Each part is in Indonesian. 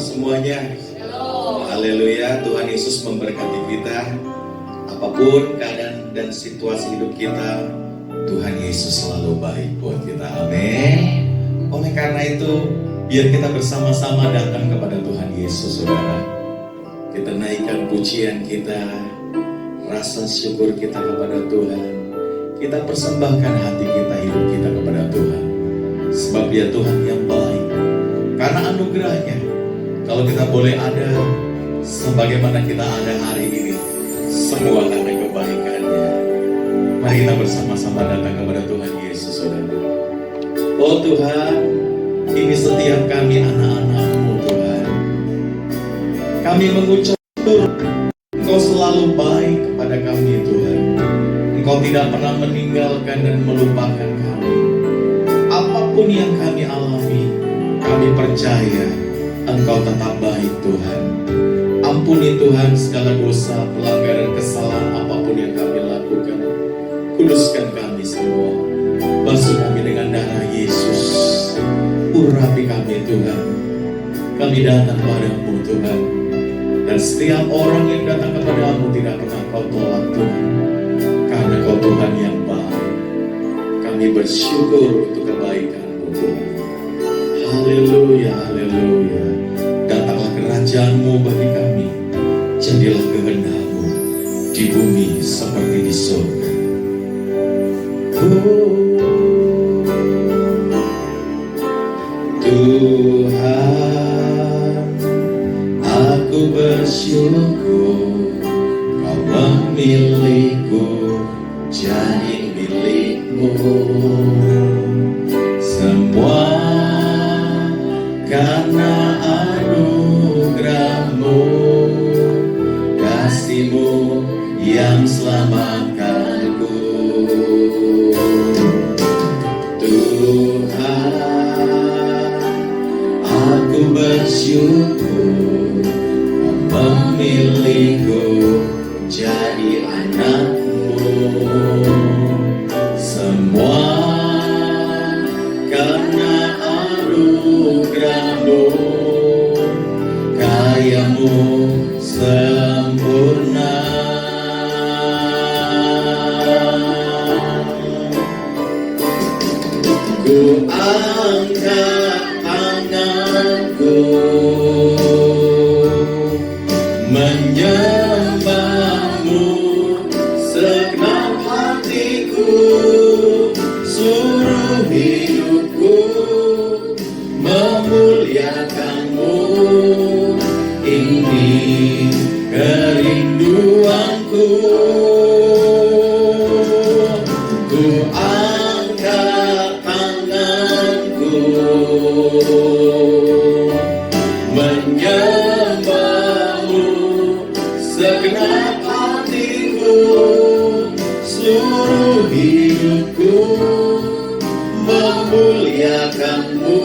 semuanya. Haleluya, Tuhan Yesus memberkati kita. Apapun keadaan dan situasi hidup kita, Tuhan Yesus selalu baik buat kita. Amin. Oleh karena itu, biar kita bersama-sama datang kepada Tuhan Yesus, saudara. Kita naikkan pujian kita, rasa syukur kita kepada Tuhan. Kita persembahkan hati kita, hidup kita kepada Tuhan. Sebab Dia Tuhan yang baik. Karena anugerahnya, kalau kita boleh ada sebagaimana kita ada hari ini, semua karena kebaikannya. Mari kita bersama-sama datang kepada Tuhan Yesus, saudara. Oh Tuhan, ini setiap kami anak-anak-Mu, Tuhan. Kami mengucap Engkau selalu baik kepada kami, Tuhan. Engkau tidak pernah meninggalkan dan melupakan kami. Apapun yang kami alami, kami percaya Engkau tetap baik, Tuhan. Ampuni Tuhan segala dosa, pelanggaran, kesalahan apapun yang kami lakukan. Kuduskan kami semua. Basuh kami dengan darah Yesus. Urapi kami, Tuhan. Kami datang padamu, Tuhan. Dan setiap orang yang datang kepadamu tidak pernah Kau tolak, Tuhan. Karena Kau Tuhan yang baik. Kami bersyukur untuk kebaikan-Mu, Tuhan. Haleluya, haleluya. Datanglah kerajaan-Mu bagi kami. Jadilah kehendak-Mu di bumi seperti di surga. Tuhan, aku bersyukur Kau memilihku jadi milik-Mu. Semua karena anugerah-Mu, kasih-Mu yang selamatkanku. Tuhan, aku bersyukur Kau memilihku jadi anak-Mu. Semua karena anugerah-Mu, karya-Mu sempurna. Ku angkat tanganku menyembah-Mu segenap hatiku, seluruh hidupku memuliakan-Mu. Ini kerinduanku. Ku angkat tanganku menyembah-Mu segenap hatiku, seluruh hidupku memuliakan-Mu.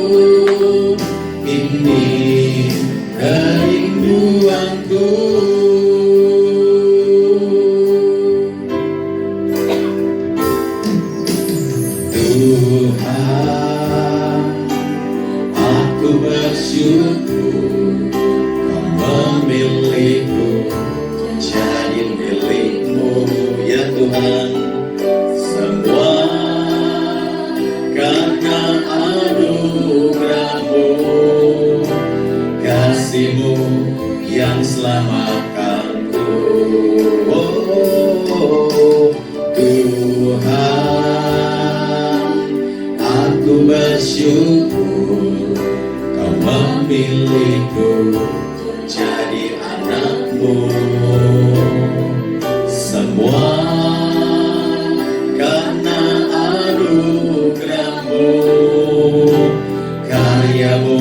Ini kerinduanku. Tuhan, aku bersyukur Kau memilihku jadi milik-Mu. Ya Tuhan, semua karena anugerah-Mu, kasih-Mu yang selamatkanku. Oh, Tuhan, aku bersyukur Kau memilihku jadi anak-Mu. Semua karena anugerah-Mu, karya-Mu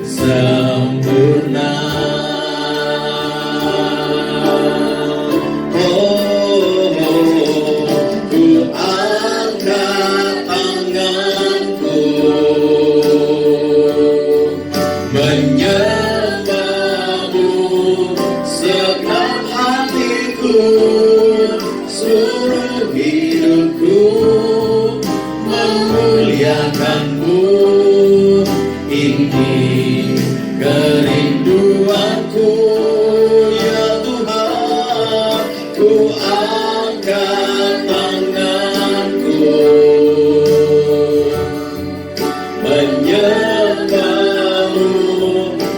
sempurna. ku angkat tanganku menyembahmu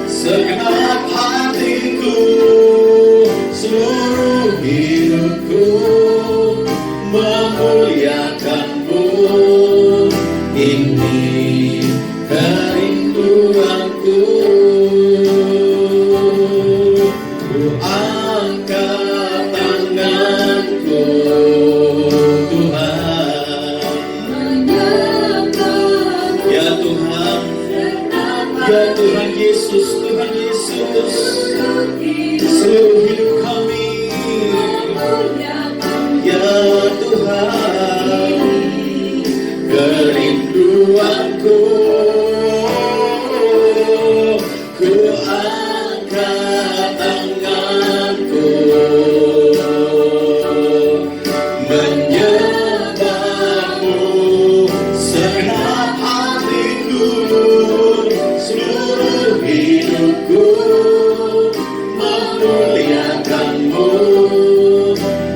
segenap hatiku, seluruh hidupku memuliakanmu. Ini kerinduanku, ku angkat tanganku Tuhan. Ya Tuhan, ya Tuhan Yesus, Tuhan Yesus, seluruh hidup kami. Ya Tuhan, kerinduanku, ku angkat tanganku menyembahmu segenap hatiku, seluruh hidupku memuliakanmu.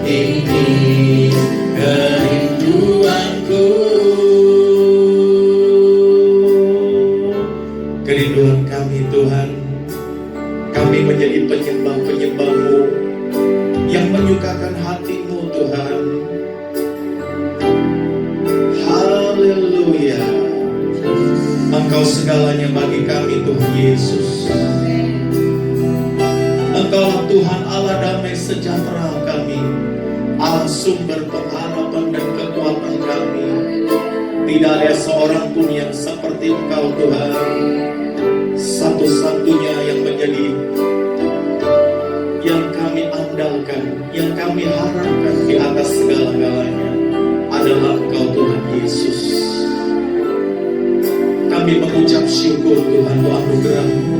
Ini kerinduanku. Kerinduan kami Tuhan, kami menjadi penyembah-penyembah-Mu yang menyukakan hati-Mu Tuhan. Haleluya. Engkau segalanya bagi kami Tuhan Yesus. Engkaulah Tuhan Allah damai sejahtera kami, Allah sumber pengharapan dan kekuatan kami. Tidak ada seorang pun yang seperti Engkau Tuhan, satu-satunya yang menjadi yang kami andalkan, yang kami harapkan di atas segala-galanya adalah Engkau Tuhan Yesus. Kami mengucap syukur Tuhan untuk anugerah-Mu.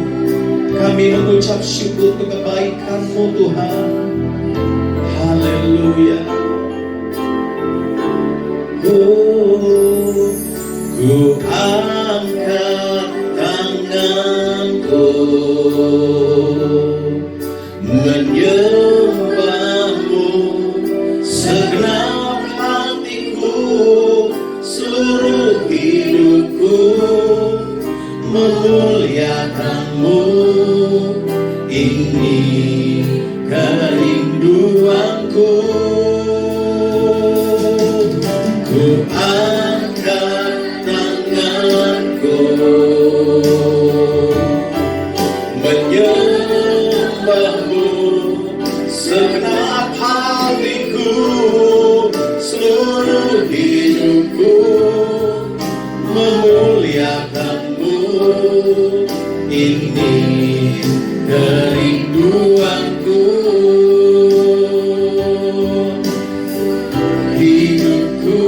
Kami mengucap syukur untuk kebaikan-Mu Tuhan. Haleluya. Ku angkat tanganku menyembahmu segenap hatiku, seluruh hidupku memuliakanmu. Ini kerinduanku, ku angkat tanganku menyembahmu segenap hatiku, seluruh hidupku memuliakanmu. Ini kerinduanku, hidupku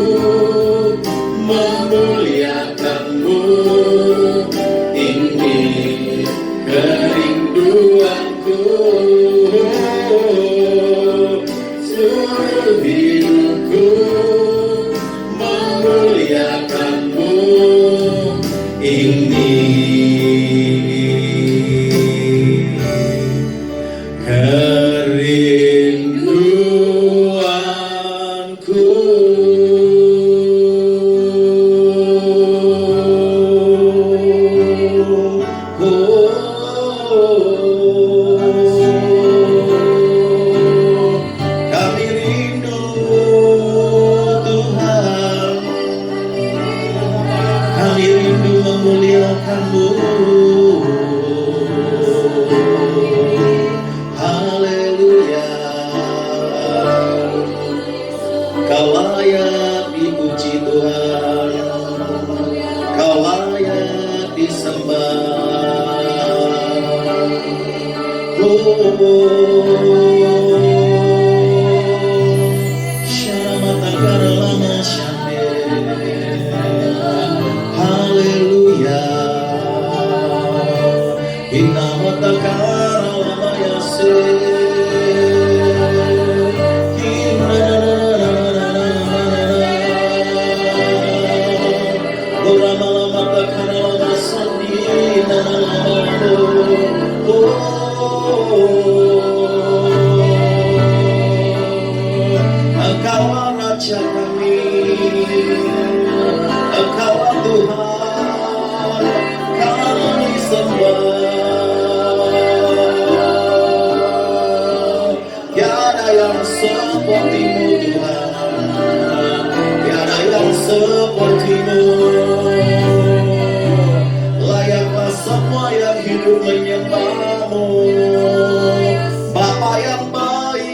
memuliakanmu. Ini kerinduanku, seluruh hidupku memuliakanmu. Ini kerinduanku. Kami rindu Tuhan, kami rindu memuliakan-Mu. Haleluya. Kau layak dipuji Tuhan, Kau layak disembah. Haleluya. Inna matakara lama yasir. Oh Raja kami, Engkau Tuhan kami sembah. Tiada yang seperti-Mu Tuhan, tiada yang seperti-Mu. Layaklah semua yang hidup menyembah-Mu, Bapa yang baik.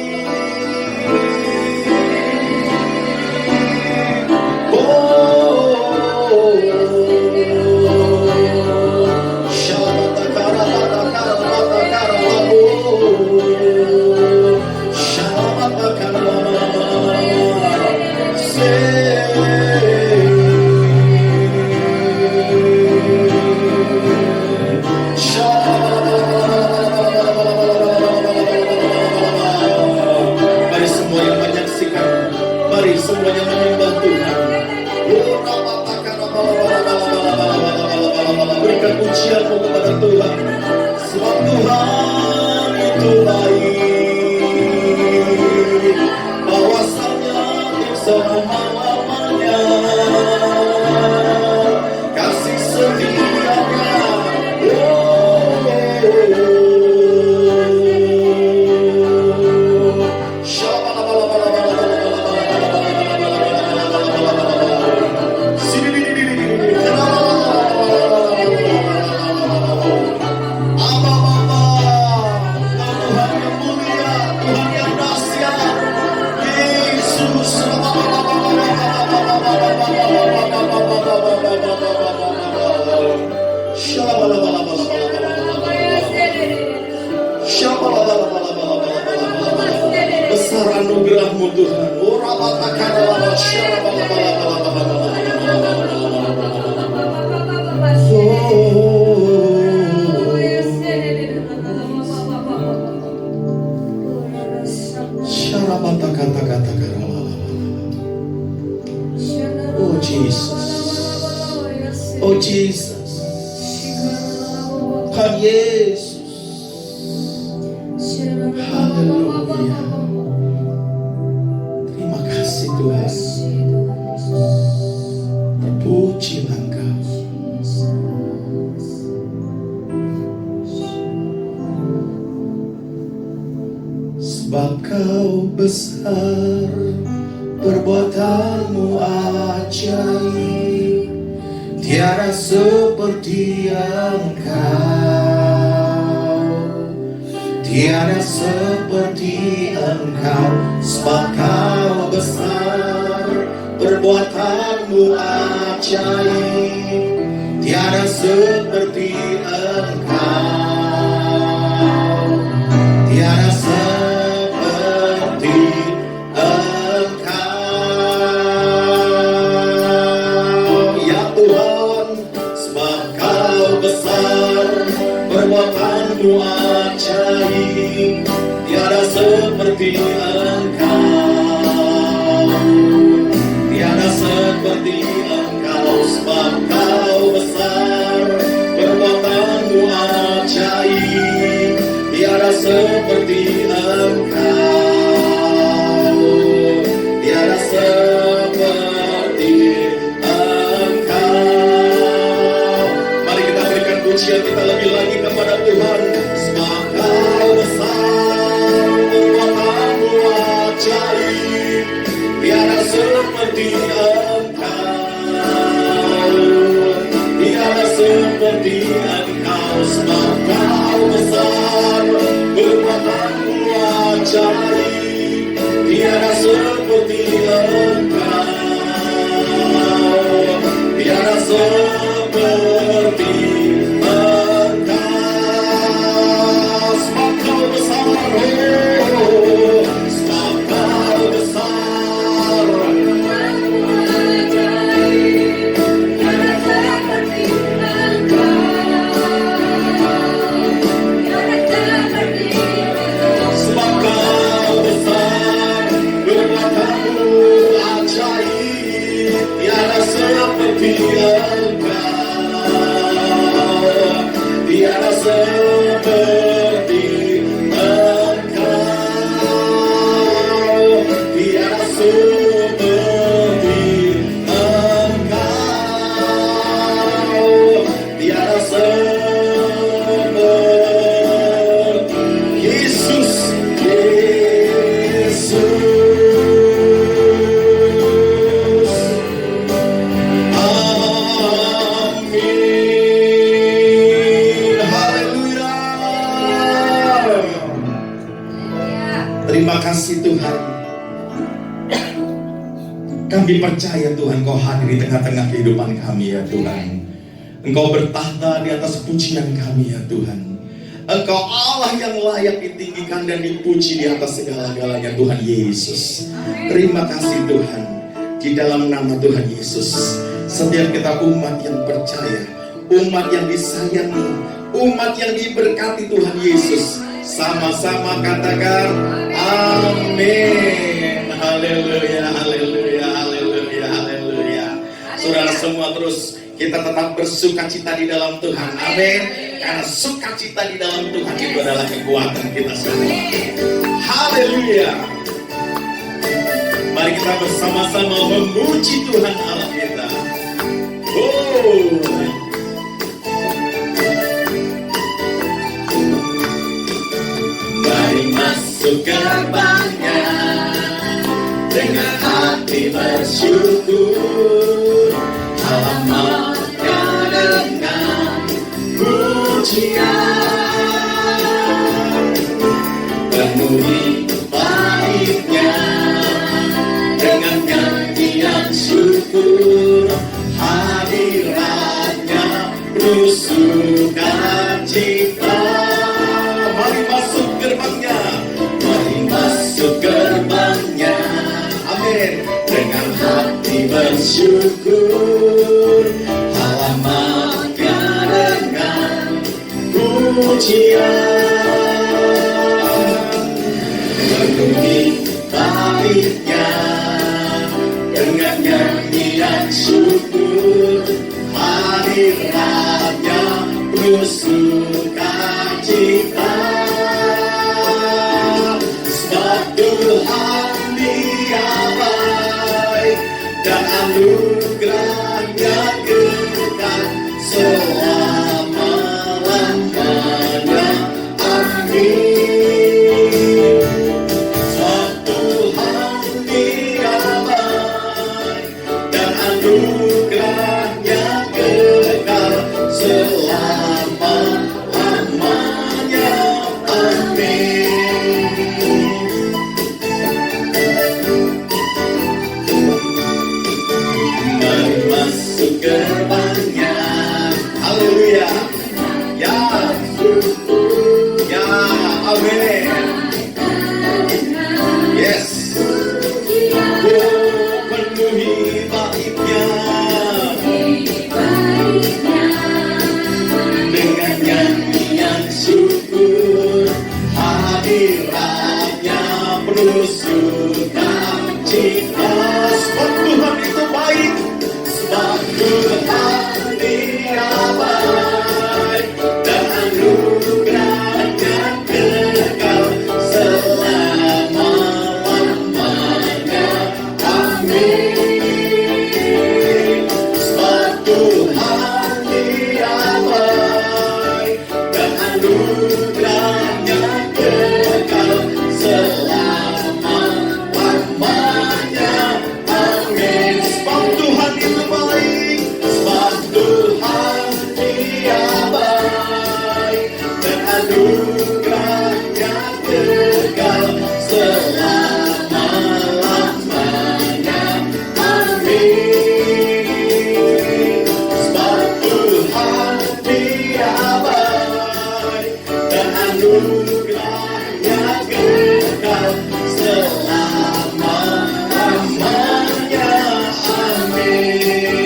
Mari semuanya menyembah Tuhan. Berikan pujianmu kepada Tuhan, sebab Tuhan itu baik, bahwasanya untuk selama-lamanya kasih setianya. Besar anugerah-Mu Tuhan. Oh Jesus, oh Jesus, Tuhan Yesus, haleluya. Terima kasih Tuhan, terpujilah Engkau. Sebab Kau besar, perbuatan-Mu ajaib, tiada seperti Engkau, tiada seperti Engkau. Sebab Kau besar, perbuatan-Mu ajaib, tiada seperti Engkau, tiada seperti Engkau, ya Tuhan. Sebab Kau besar, perbuatan-Mu ajaib, tiada seperti Engkau, tiada seperti Engkau. Sebab Kau besar, perbuatan-Mu ajaib, tiada seperti Engkau, tiada seperti Engkau. Mari kita berikan pujian kita lebih lagi kepada Tuhan. Sebab Kau besar, perbuatan-Mu ajaib, tiada seperti Engkau, tiada seperti Engkau. Sebab Kau besar, perbuatan-Mu ajaib, tiada seperti Engkau, tiada seperti Engkau. Sebab Kau besar, oh, sebab Kau besar, sebab Kau besar, perbuatan-Mu ajaib, tiada seperti Engkau, Kami percaya Tuhan Kau hadir di tengah-tengah kehidupan kami ya Tuhan. Engkau bertahta di atas pujian kami ya Tuhan. Engkau Allah yang layak ditinggikan dan dipuji di atas segala-galanya Tuhan Yesus. Terima kasih Tuhan. Di dalam nama Tuhan Yesus, setiap kita umat yang percaya, umat yang disayangi, umat yang diberkati Tuhan Yesus, sama-sama katakan amin. Haleluya, haleluya, haleluya, haleluya. Saudara semua terus kita tetap bersuka cita di dalam Tuhan. Amin. Karena sukacita di dalam Tuhan itu adalah kekuatan kita semua. Haleluya. Mari kita bersama-sama memuji Tuhan Allah kita. Mari masuk gerbangnya dengan hati bersyukur, halamannya dengan pujian, penuhi baitnya dengan nyanyian syukur, hadiratnya penuh sukacita. Mari masuk gerbangnya, mari masuk gerbangnya, amin. Dengan hati bersyukur, halamannya dengan pujian, penuhi baitnya dengan nyanyian syukur, hadiratnya penuh sukacita. Sebab Tuhan Dia baik dan anugerahnya kekal selama-lamanya. Amin. Sebab Tuhan Dia baik dan anugerahnya kekal selama-lamanya. Amin. Mari masuk gerbangnya. Haleluya. Ya. Ya. Amin. Yes. Penuhi baitnya dengan nyanyian syukur, hadiratnya penuh sukacita. Sebab Tuhan itu baik, sebab Tuhan Dia baik dan anugerahnya kekal selama-lamanya. Amin. Sebab Tuhan Dia baik dan anugerahnya kekal selama-lamanya. Amin. Sebab Tuhan itu baik, sebab Tuhan Dia baik dan anugerahnya kekal selama-lamanya. Amin. Sebab Tuhan Dia baik dan anugerahnya kekal selama-lamanya. Amin.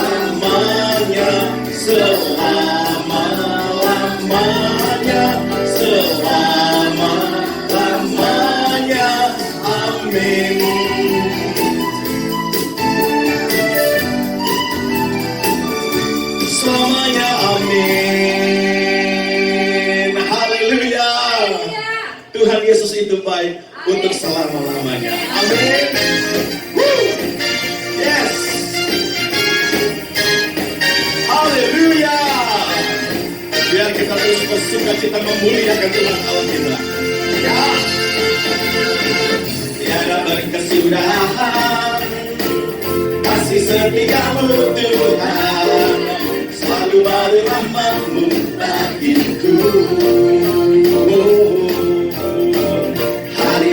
Selama-lamanya, selama-lamanya, selama-lamanya. Amin. Selamanya, amin. Haleluya. Tuhan Yesus itu baik untuk selama-lamanya. Amin. Woo. Yes. Haleluya. Biar kita terus bersuka cita memuliakan Tuhan Allah kita. Ya. Tiada berkesudahan kasih setiamu Tuhan, selalu baru rahmat-Mu bagiku. Hari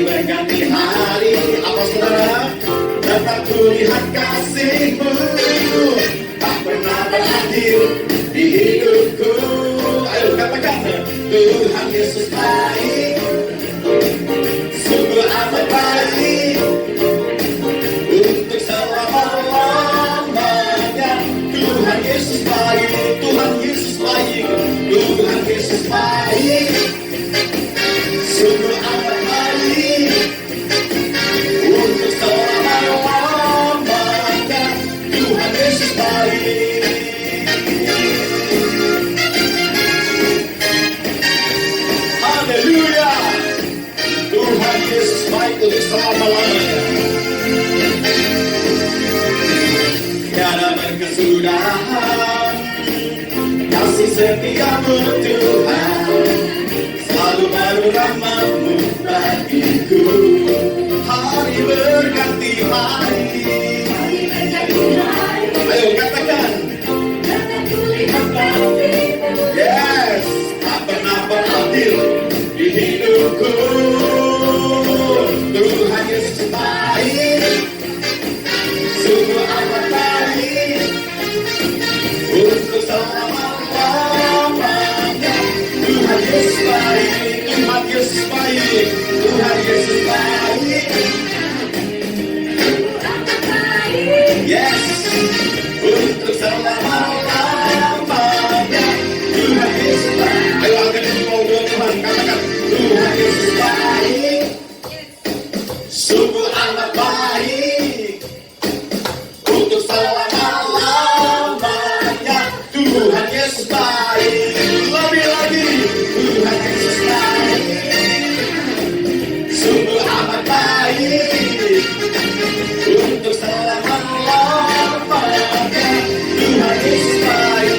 Sungguh amat baik untuk selama-lamanya. Tuhan Yesus baik. Haleluya. Tuhan Yesus baik untuk selama-lamanya. Tiada berkesudahan kasih setiamu Tuhan, selalu baru rahmat-Mu bagiku. Hari berganti hari. Ayo katakan. Yes, tak pernah berakhir di hidupku. Tuhan Yesus baik, sungguh amat baik untuk selama-lamanya. Tuhan Yesus baik, Tuhan Yesus baik, Tuhan Yesus baik. Yes, untuk selama-lamanya. Tuhan Yesus baik. Ayo angkat semua doa Tuhan, katakan Tuhan Yesus baik, sungguh amat baik untuk selama-lamanya. Tuhan Yesus baik. Lebih lagi, Tuhan Yesus baik, sungguh amat baik untuk selama-lamanya. Tuhan Yesus baik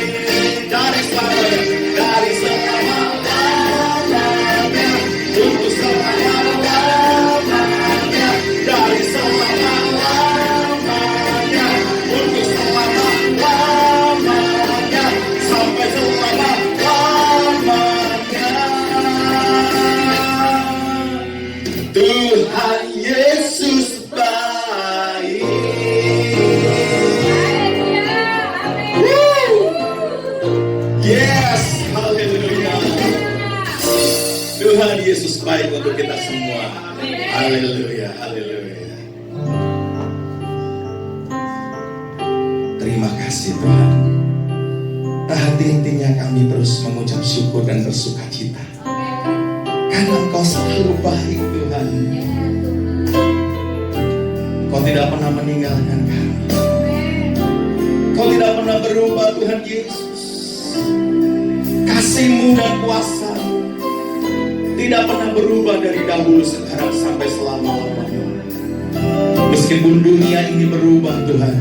dari selama-lamanya, untuk selama-lamanya, dari selama-lamanya, untuk selama-lamanya, sampai selama-lamanya. Tuhan Yesus baik. Yes, haleluya. Tuhan Yesus baik untuk kita semua. Haleluya, haleluya. Terima kasih Tuhan. Tak henti-hentinya kami terus mengucap syukur dan bersuka cita, karena Engkau selalu baik Tuhan. Kau tidak pernah meninggalkan kami. Kau tidak pernah berubah Tuhan Yesus. Kasih-Mu dan kuasa-Mu tidak pernah berubah dari dahulu, sekarang, sampai selama-lamanya. Meskipun dunia ini berubah Tuhan,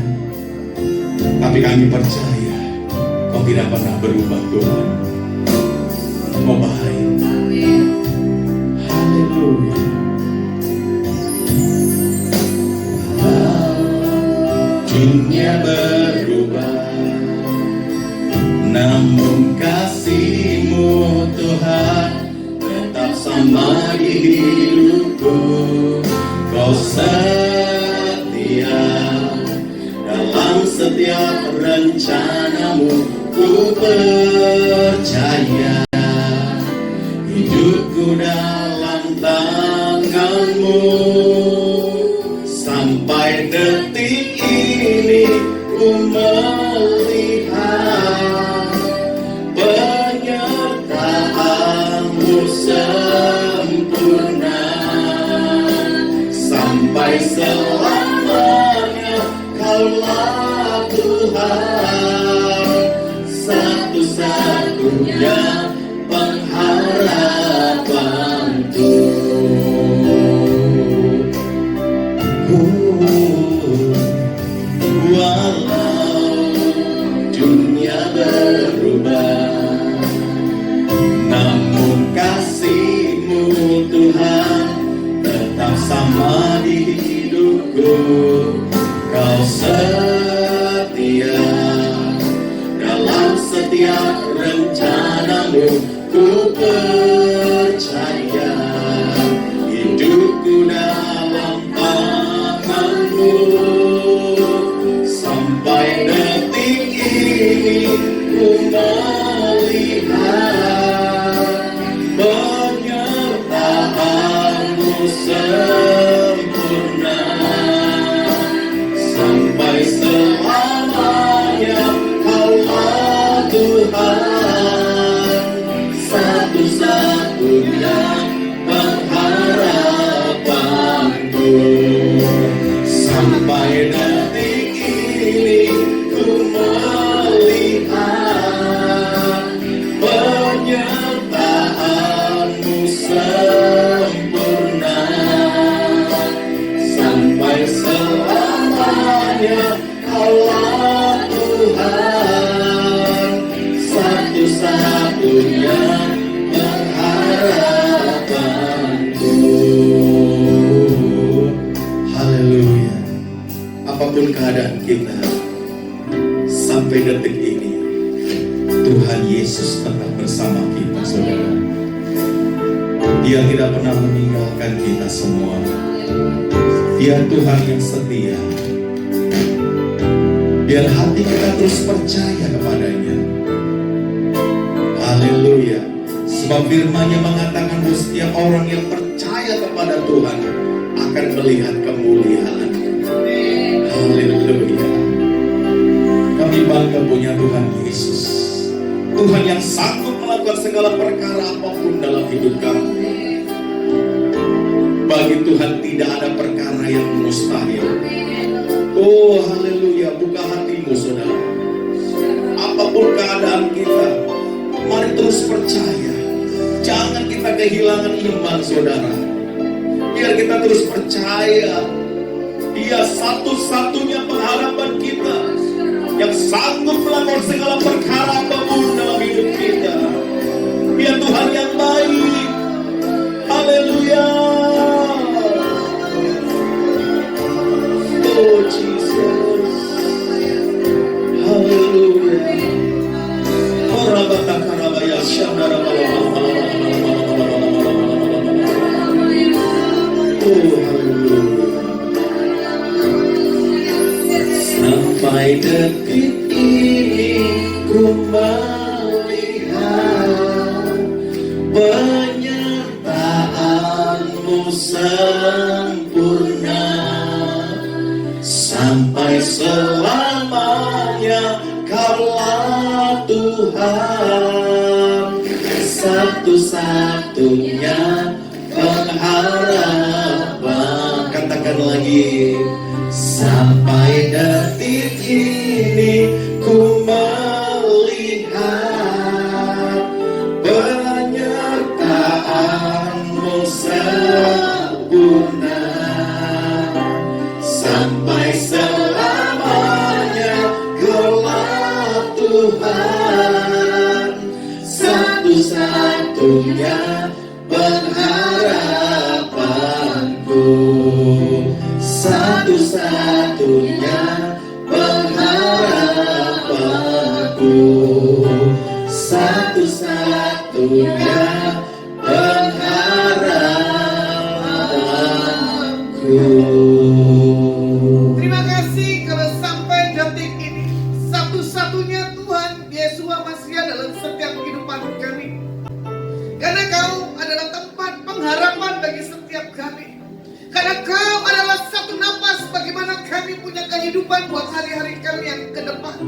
tapi kami percaya Kau tidak pernah berubah Tuhan. Kau baik. Haleluya. Dunia berubah, namun kasih-Mu Tuhan tetap sama di hidupku. Kau setia dalam setiap rencana-Mu. Ku percaya hidupku dalam tangan-Mu. Sampai detik ini ku melihat penyertaan-Mu sempurna. Sampai selamanya Kaulah Tuhan, satu-satunya pengharapanku. Walau dunia berubah, namun kasih-Mu Tuhan tetap sama di hidupku. Kau setia dalam setiap rencana-Mu. Ku percaya hidupku dalam tangan-Mu. Sampai detik ini ku melihat penyertaan-Mu sempurna. apapun keadaan kita, sampai detik ini Tuhan Yesus tetap bersama kita, saudara. Dia tidak pernah meninggalkan kita semua. Dia Tuhan yang setia. Biar hati kita terus percaya kepadanya. Haleluya. Sebab firman-Nya mengatakan bahwa setiap orang yang percaya kepada Tuhan akan melihat kemuliaan. Haleluya. Kami bangga punya Tuhan Yesus, Tuhan yang sanggup melakukan segala perkara apapun dalam hidup kami. Bagi Tuhan tidak ada perkara yang mustahil. Oh haleluya, buka hatimu saudara. Apapun keadaan kita, mari terus percaya. Jangan kita kehilangan iman saudara. Biar kita terus percaya. Dia satu-satunya pengharapan kita, yang sanggup melakukan segala perkara apapun dalam hidup kita. Dia Tuhan yang baik. Haleluya. Oh Jesus. Haleluya. Orabata karabaya syandara balama. Oh haleluya. Sampai detik ini ku melihat penyertaan-Mu sempurna. Sampai selamanya Kaulah Tuhan, satu-satunya pengharapan. Katakan lagi. Sampai detik ini ku melihat penyertaan-Mu sempurna. Sampai selamanya Kaulah Tuhan, satu-satunya pengharapanku. Satu-satunya pengharapanku. Satu-satunya pengharapanku. Terima kasih kalau sampai detik ini satu-satunya Tuhan Yesus Masih dalam setiap kehidupan kami. Karena Kau adalah tempat pengharapan bagi setiap kami. Karena Kau adalah satu napas bagaimana kami punya kehidupan buat hari-hari kami yang ke depan.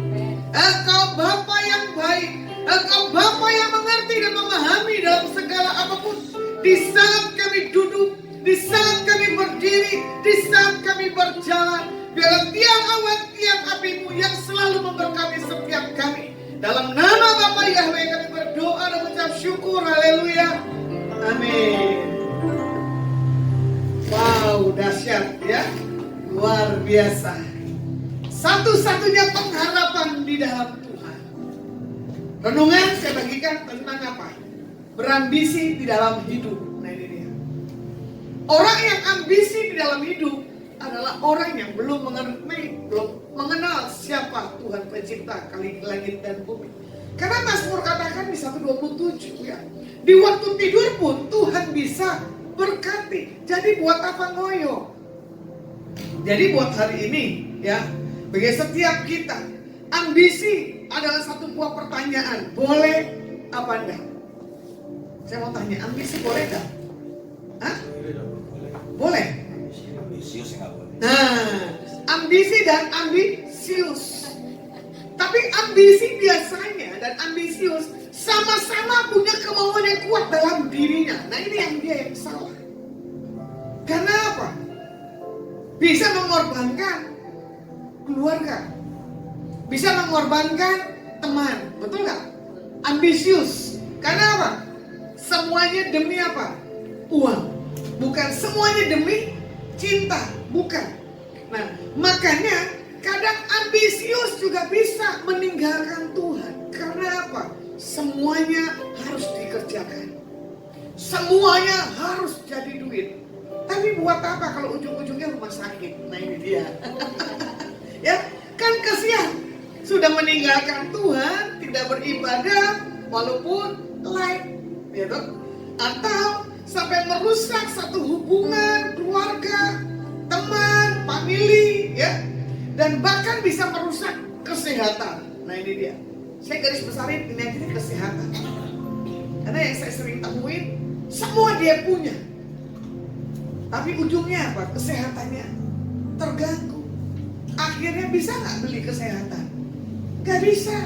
Engkau Bapa yang baik, Engkau Bapa yang mengerti dan memahami dalam segala apapun. Di saat kami duduk, di saat kami berdiri, di saat kami berjalan, biarlah tiang awan, tiang api-Mu yang selalu memberkati setiap kami. Dalam nama Bapa Yahweh kami berdoa dan mengucap syukur. Haleluya. Amin. Wow, dahsyat ya. Luar biasa. Satu-satunya pengharapan di dalam Tuhan. Renungan saya bagikan tentang apa? Berambisi di dalam hidup. Nah ini dia. Orang yang ambisi di dalam hidup adalah orang yang belum mengenal siapa Tuhan pencipta langit dan bumi. Karena Mazmur katakan di 127 ya. Di waktu tidur pun Tuhan bisa berkati. Jadi buat apa ngoyo? Jadi buat hari ini ya, bagi setiap kita, ambisi adalah satu buah pertanyaan. Boleh apa enggak? Saya mau tanya, ambisi boleh enggak? Hah? Boleh? Ambisius enggak boleh. Nah, ambisi dan ambisius. Tapi ambisi biasanya dan ambisius sama-sama punya kemauan yang kuat dalam dirinya. Nah ini yang dia yang salah. Karena apa? Bisa mengorbankan keluarga, bisa mengorbankan teman, betul nggak? Ambisius. Karena apa? Semuanya demi apa? Uang. Bukan semuanya demi cinta, bukan. Nah, makanya kadang ambisius juga bisa meninggalkan Tuhan. Karena apa? Semuanya harus dikerjakan. Semuanya harus jadi duit. Tapi buat apa kalau ujung-ujungnya rumah sakit? Nah ini dia. Ya, kan kasihan. Sudah meninggalkan Tuhan, tidak beribadah, walaupun live, gitu. Atau sampai merusak satu hubungan keluarga, teman, family, ya, dan bahkan bisa merusak kesehatan. Nah ini dia. Saya garis besarin ini aja kesehatan. Karena yang saya sering temuin, semua dia punya, tapi ujungnya apa? Kesehatannya terganggu. Akhirnya bisa nggak beli kesehatan? Nggak bisa.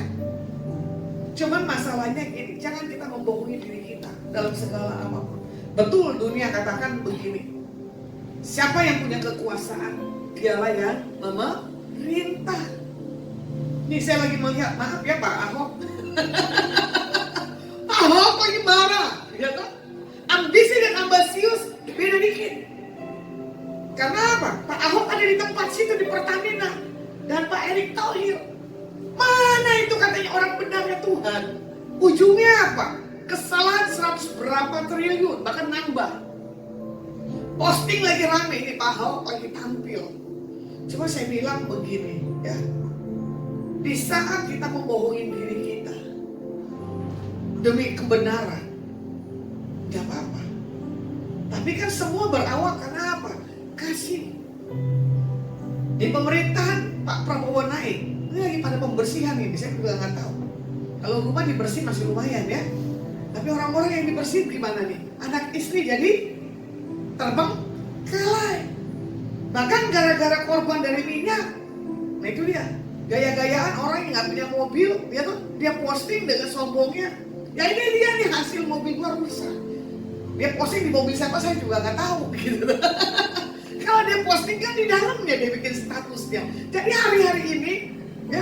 Cuman masalahnya gini, jangan kita membohongi diri kita dalam segala apapun. Betul, dunia katakan begini, siapa yang punya kekuasaan, dialah yang memerintah. Nih saya lagi melihat, maaf ya Pak Ahok. Pak Ahok lagi marah, ya kan? Ambisi dan ambisius beda dikit. Karena apa? Pak Ahok ada di tempat situ di Pertamina dan Pak Erick Thohir. Mana itu katanya orang benarnya Tuhan? Ujungnya apa? Kesalahan 100 berapa triliun, bahkan nambah. Posting lagi rame, ini Pak Ahok lagi tampil. Cuma saya bilang begini, ya. Di saat kita membohongi diri kita demi kebenaran, gak apa-apa. Tapi kan semua berawal karena apa? Kasih. Di pemerintahan Pak Prabowo naik, ini lagi pada pembersihan ini, saya juga nggak tahu. Kalau rumah dibersihin masih lumayan ya. Tapi orang-orang yang dibersihin gimana nih? Anak istri jadi terbengkalai. Bahkan gara-gara korban dari minyak. Nah itu dia. Gaya-gayaan orang yang nggak punya mobil, dia posting dengan sombongnya. Ya ini dia nih hasil mobil gua rusak. Dia posting di mobil siapa saya juga nggak tahu gitu. Kalau dia posting kan di dalamnya dia bikin statusnya. Jadi hari-hari ini ya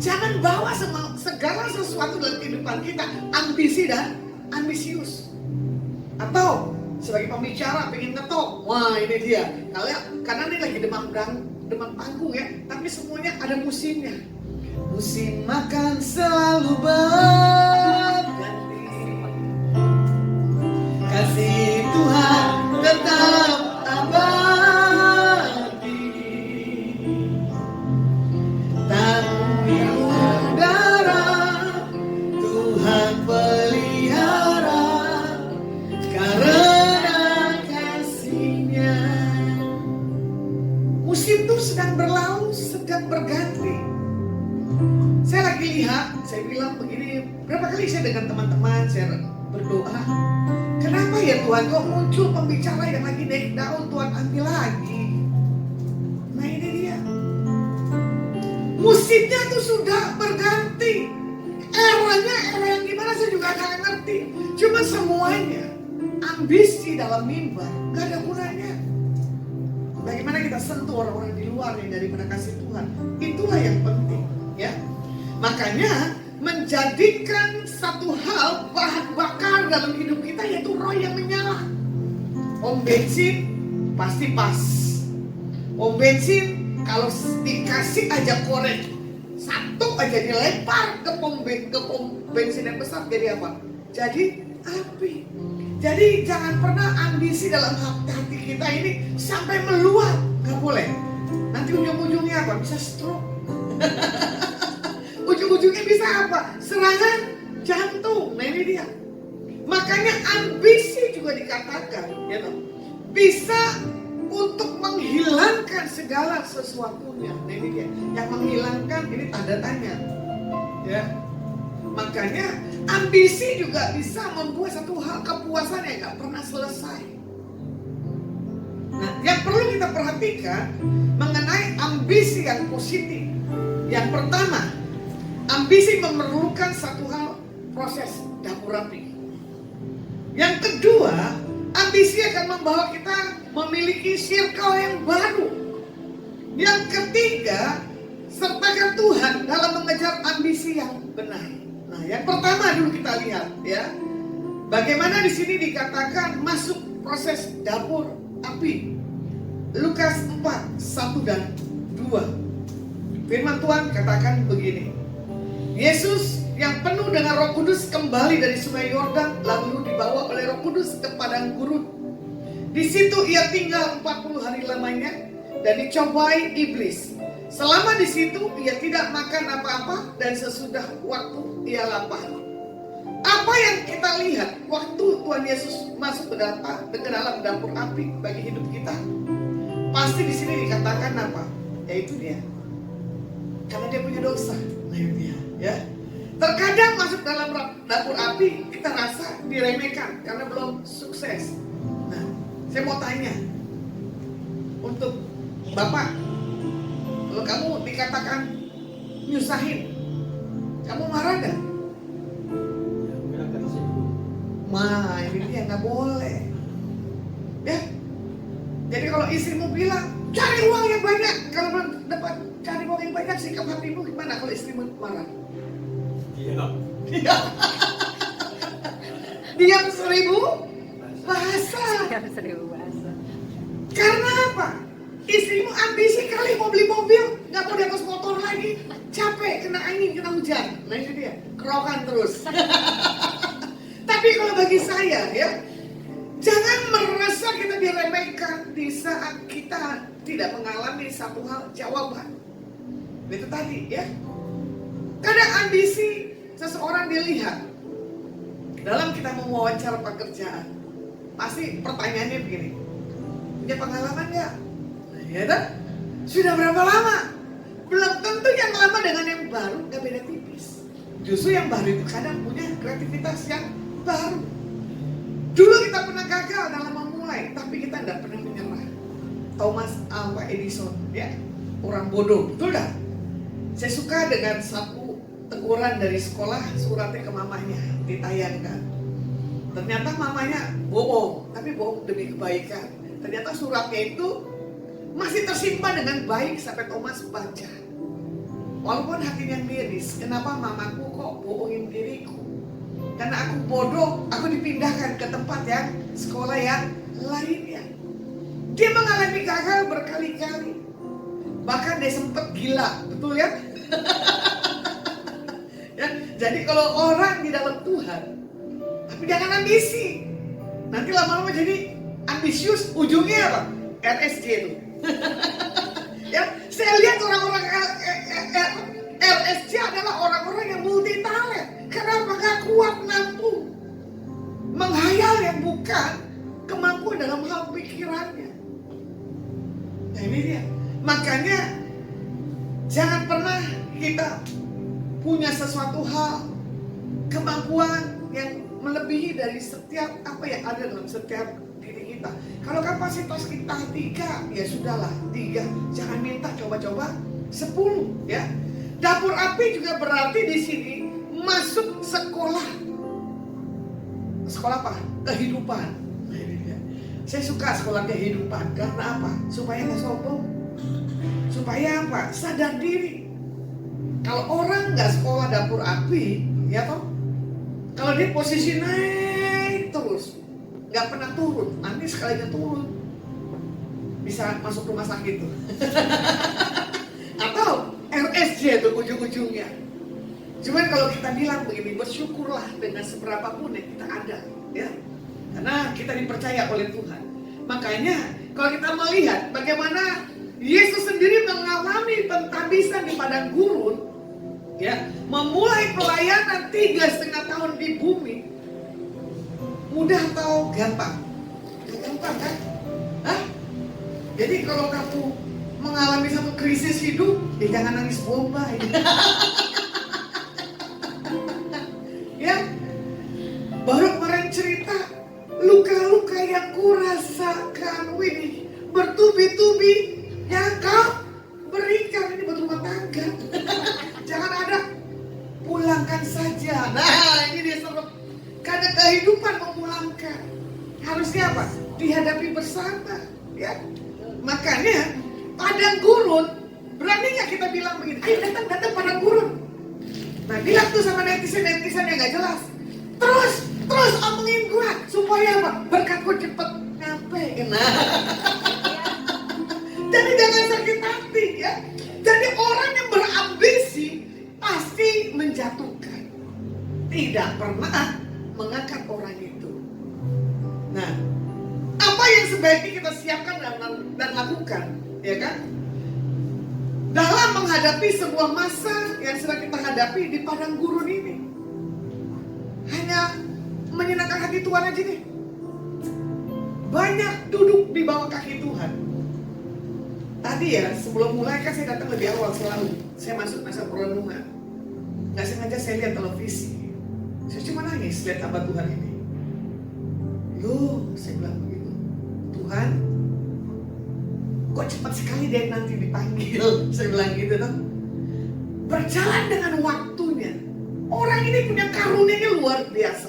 jangan bawa segala sesuatu dalam kehidupan kita ambisi dan ambisius. Atau sebagai pembicara pengen ngetok, wah ini dia. Karena ini lagi demam panggung ya, tapi semuanya ada musimnya. Musim makan selalu berganti, kasih Tuhan tetap abadi. Tangi udara Tuhan pelihara karena kasih-Nya. Musim itu sedang berlalu, sedang berganti. Saya lagi lihat, saya bilang begini, berapa kali saya dengan teman-teman saya berdoa, kenapa ya Tuhan kok muncul pembicara yang lagi naik daun, Tuhan ambil lagi. Nah ini dia, musimnya tuh sudah berganti. Eranya era yang gimana saya juga gak ngerti. Cuma semuanya ambisi dalam mimbar gak ada gunanya. Bagaimana kita sentuh orang-orang di luar yang dari mana kasih Tuhan, itulah yang penting ya. Makanya menjadikan satu hal bahan bakar dalam hidup kita yaitu roh yang menyala. Om bensin pasti pas. Om bensin kalau dikasih aja korek satu aja dilempar ke pom bensin yang besar jadi apa? Jadi api. Jadi jangan pernah ambisi dalam hati kita ini sampai meluap, gak boleh. Nanti ujung-ujungnya apa? Bisa stroke. Ujung-ujungnya bisa apa? Serangan jantung. Nah ini dia. Makanya ambisi juga dikatakan, ya toh, bisa untuk menghilangkan segala sesuatunya. Nah ini dia. Yang menghilangkan ini tanda tanya. Ya. Makanya ambisi juga bisa membuat satu hal kepuasan yang gak pernah selesai. Nah, yang perlu kita perhatikan mengenai ambisi yang positif. Yang pertama, ambisi memerlukan satu hal, proses dapur rapi. Yang kedua, ambisi akan membawa kita memiliki circle yang baru. Yang ketiga, sertakan Tuhan dalam mengejar ambisi yang benar. Nah, yang pertama dulu kita lihat ya. Bagaimana di sini dikatakan masuk proses dapur api. Lukas 4, 1 dan 2. Firman Tuhan katakan begini. Yesus yang penuh dengan Roh Kudus kembali dari Sungai Yordan lalu dibawa oleh Roh Kudus ke padang gurun. Di situ ia tinggal 40 hari lamanya dan dicobai iblis. Selama di situ ia tidak makan apa-apa dan sesudah waktu ia lapar. Apa yang kita lihat waktu Tuhan Yesus masuk ke dalam dapur api bagi hidup kita? Pasti di sini dikatakan apa? Yaitu dia. Karena dia punya dosa. Nah itu dia, ya. Terkadang masuk dalam dapur api kita rasa diremehkan karena belum sukses. Nah, saya mau tanya untuk Bapak, kalau kamu dikatakan nyusahin, kamu marah gak? Ini dia nggak boleh. Ya, jadi kalau istrimu bilang cari uang yang banyak, kalau belum dapat cari uang yang banyak, sikap hatimu gimana kalau istrimu marah? Diam 1000 bahasa. Karena apa? Istrimu ambisi kali mau beli mobil, nggak mau di atas motor lagi, capek, kena angin, kena hujan. Nah itu dia, kerokan terus. Tapi kalau bagi saya ya, jangan merasa kita diremehkan di saat kita tidak mengalami satu hal jawaban. Itu tadi ya. Kadang ambisi seseorang dilihat dalam kita mewawancara pekerjaan, pasti pertanyaannya begini, punya pengalaman nggak? Ya kan? Sudah berapa lama? Belum tentu yang lama dengan yang baru nggak beda tipis. Justru yang baru itu kadang punya kreativitas yang baru. Dulu kita pernah gagal dalam memulai, tapi kita tidak pernah menyerah. Thomas Alva Edison, ya, orang bodoh, betul dah. Saya suka dengan satu teguran dari sekolah, suratnya ke mamanya ditayangkan. Ternyata mamanya bohong, tapi bohong demi kebaikan. Ternyata suratnya itu masih tersimpan dengan baik sampai Thomas baca. Walaupun hatinya miris, kenapa mamaku kok bohongin diriku? Karena aku bodoh, aku dipindahkan ke tempat yang sekolah yang lainnya. Dia mengalami gagal berkali-kali. Bahkan dia sempat gila, betul ya? Ya, jadi kalau orang di dalam Tuhan, tapi jangan ambisi. Nanti lama-lama jadi ambisius, ujungnya apa? RSJ itu. Ya, saya lihat orang-orang RSJ adalah orang-orang yang multi talent. Kenapa gak kuat nampung? Menghayal yang bukan kemampuan dalam hal pikirannya. Nah ini dia. Makanya jangan pernah kita punya sesuatu hal, kemampuan yang melebihi dari setiap apa yang ada dalam setiap diri kita. Kalau kapasitas kita 3, ya sudahlah 3. Jangan minta coba-coba 10, ya. Dapur api juga berarti di sini masuk sekolah. Sekolah apa? Kehidupan. Nah, ini dia. Saya suka sekolah kehidupan. Karena apa? Supaya nggak sombong. Supaya apa? Sadar diri. Kalau orang nggak sekolah dapur api, ya toh? Kalau dia posisi naik terus, nggak pernah turun. Nanti sekalinya turun, bisa masuk rumah sakit tuh. Atau RSJ tuh ujung-ujungnya. Cuman kalau kita bilang begini, bersyukurlah dengan seberapapun yang kita ada, ya, karena kita dipercaya oleh Tuhan. Makanya kalau kita melihat bagaimana Yesus sendiri mengalami penghabisan di padang gurun, ya, memulai pelayanan 3,5 tahun di bumi, mudah atau gampang? Gampang kan? Hah? Jadi kalau kamu mengalami satu krisis hidup, ya jangan nangis bombay. Ya, baru kemarin cerita luka-luka yang kurasakan, Winnie, bertubi-tubi yang kau berikan. Ini buat rumah tangga. Jangan ada pulangkan saja. Nah ini dia sebab, karena kehidupan memulangkan. Harusnya apa? Dihadapi bersama, ya. Makanya padang gurun, berani nggak kita bilang begini, ayo datang padang gurun. Nah bilang tuh sama netizen yang gak jelas, terus omongin gua supaya apa? Berkatku cepet nyampe. Nah jadi jangan sakit hati, ya. Jadi orang yang berambisi pasti menjatuhkan, tidak pernah mengangkat orang itu. Nah apa yang sebaiknya kita siapkan dan lakukan, ya kan? dalam menghadapi sebuah masa yang sedang kita hadapi di padang gurun ini. Hanya menyenangkan hati Tuhan aja deh. Banyak duduk di bawah kaki Tuhan. Tadi ya, sebelum mulai kan saya datang lebih awal selalu. Saya masuk masa perenungan. Gak sengaja saya lihat televisi. Saya cuma nangis lihat hamba Tuhan ini. Saya bilang begitu. Tuhan, kok cepat sekali dia nanti dipanggil. Saya bilang gitu tuh. Berjalan dengan waktunya. Orang ini punya karunia luar biasa.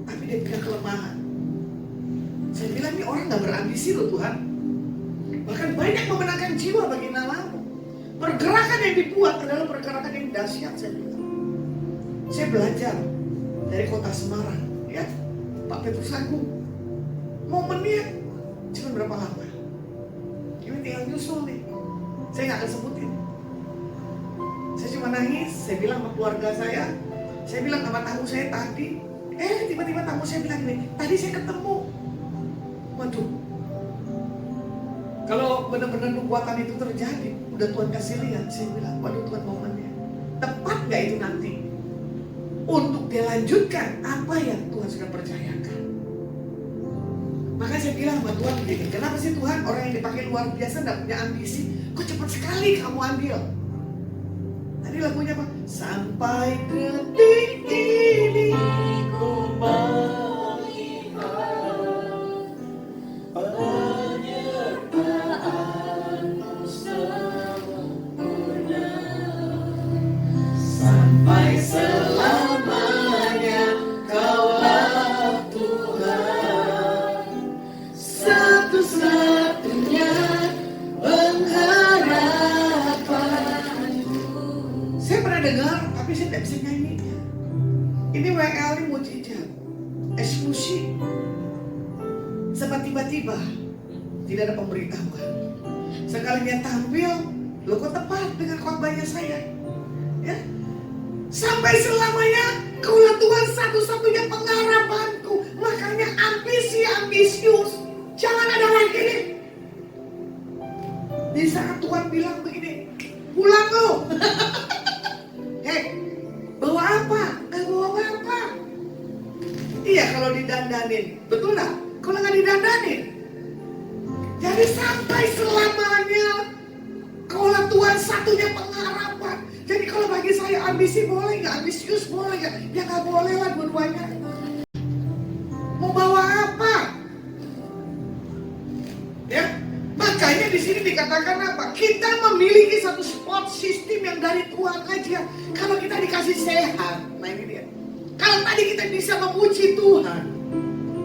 Tapi dia punya kelemahan. Saya bilang ini orang gak berambisi loh Tuhan. Bahkan banyak memenangkan jiwa bagi namamu. Pergerakan yang dibuat adalah pergerakan yang dahsyat, saya bilang. Saya belajar dari kota Semarang, ya, Pak Petrus Agung. Momennya cuma berapa lama? Ini tinggal nyusul nih. Saya nggak akan sebutin. Saya cuma nangis. Saya bilang sama keluarga saya bilang sama tamu saya tadi. Tiba-tiba tamu saya bilang gini, tadi saya ketemu. Waduh. Kalau benar-benar nubuatan itu terjadi, udah Tuhan kasih lihat, saya bilang, waduh Tuhan momennya. Tepat gak itu nanti? Untuk dia lanjutkan apa yang Tuhan sudah percayakan. Maka saya bilang sama Tuhan begini, kenapa sih Tuhan orang yang dipakai luar biasa gak punya ambisi? Kok cepat sekali kamu ambil? Tadi lagunya apa? Sampai detik ini ku sampai selamanya Kaulah Tuhan, satu-satunya pengharapanku. Saya pernah dengar, tapi saya tidak bisa nyanyinya. Ini WL ini mujizat, eksklusif. Sebab tiba-tiba tidak ada pemberitahuan. Sekalinya tampil, lo kok tepat dengan khotbahnya saya, ya? Sampai selamanya Kaulah Tuhan satu-satunya pengharapanku. Makanya ambisius jangan ada lagi nih. Di saat Tuhan bilang begini, pulang lo. Bawa apa? Gak bawa apa? Iya kalau didandanin, betul gak? Kalau gak didandanin. Jadi sampai selamanya Kaulah Tuhan satunya pengharapan. Jadi kalau bagi saya ambisi boleh gak? Ambisius boleh gak? Ya gak boleh lah dua-duanya. Mau bawa apa? Ya, makanya di sini dikatakan apa? Kita memiliki satu support system yang dari Tuhan aja. Kalau kita dikasih sehat, nah ini dia. Kalau tadi kita bisa memuji Tuhan,